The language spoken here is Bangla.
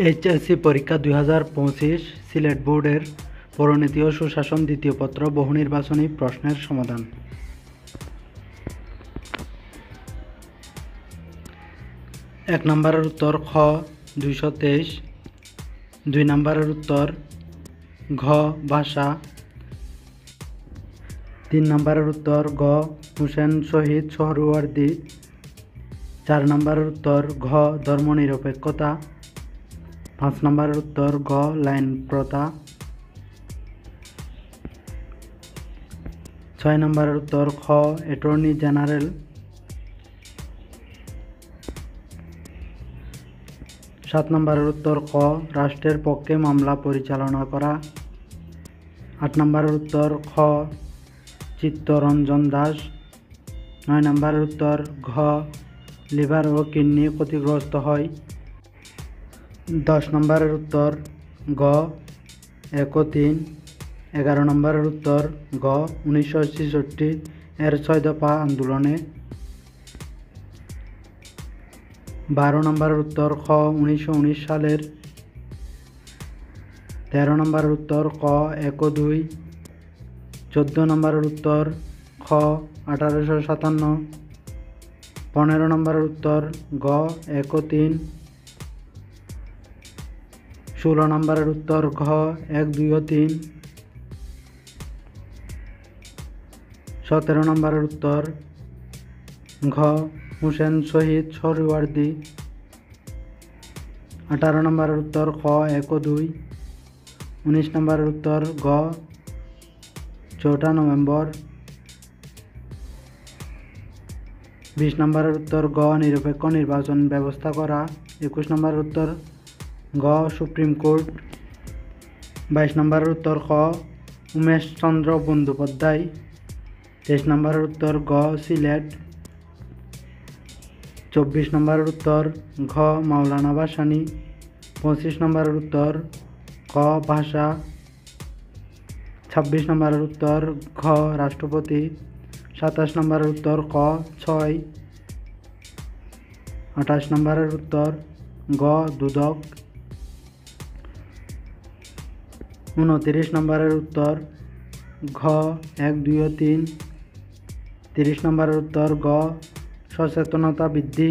এইচএসসি পরীক্ষা 2025 সিলেট বোর্ডের পৌরনীতি ও সুশাসন দ্বিতীয় পত্র বহু নির্বাচনী প্রশ্নের সমাধান। 1 নম্বরের উত্তর খ 223, 2 নম্বরের উত্তর ঘ ভাষা, 3 নম্বরের উত্তর গ হুসেন শহীদ সোহরাওয়ার্দী, 4 নম্বরের উত্তর ঘ ধর্মনিরপেক্ষতা, 5 নম্বরের উত্তর গ লাইন প্রথা, 6 নম্বরের উত্তর খ অ্যাটর্নি জেনারেল, 7 নম্বরের উত্তর খ রাষ্ট্রের পক্ষে মামলা পরিচালনা করা, 8 নম্বরের উত্তর খ চিত্তরঞ্জন দাস, 9 নম্বরের উত্তর ঘ লিভার ও কিডনি ক্ষতিগ্রস্ত হয়, 10 নম্বরের উত্তর গ 1 ও 3, 11 নম্বরের উত্তর গ 1966 এর 6 দফা আন্দোলনে, 12 নম্বরের উত্তর খ 1919 সালের, 13 নম্বরের উত্তর ক 1 ও 2, 14 নম্বরের উত্তর খ 1857, 15 নম্বরের উত্তর গ 1 ও 3, 16 নম্বরের উত্তর ঘ 1, 2 ও 3, 17 নম্বরের উত্তর ঘ হুসেন শহীদ সোহরাওয়ার্দী, 18 নম্বরের উত্তর খ 1 ও 2, 19 নম্বরের উত্তর গ 4 নভেম্বর, 20 নম্বরের উত্তর গ নিরপেক্ষ নির্বাচন ব্যবস্থা করা, 21 নম্বরের উত্তর গ সুপ্রিম কোর্ট, 22 নম্বরের উত্তর খ উমেশ চন্দ্র বন্দ্যোপাধ্যায়, 23 নম্বরের উত্তর গ সিলেট, 24 নম্বরের উত্তর ঘ মাওলানা ভাসানী, 25 নম্বরের উত্তর ক ভাষা, 26 নম্বরের উত্তর ঘ রাষ্ট্রপতি, 27 নম্বরের উত্তর ক 6, 28 নম্বরের উত্তর গ দুদক, 29 নম্বরের উত্তর ঘ 1, 2 ও 3, 30 নম্বরের উত্তর গ সচেতনতা বৃদ্ধি,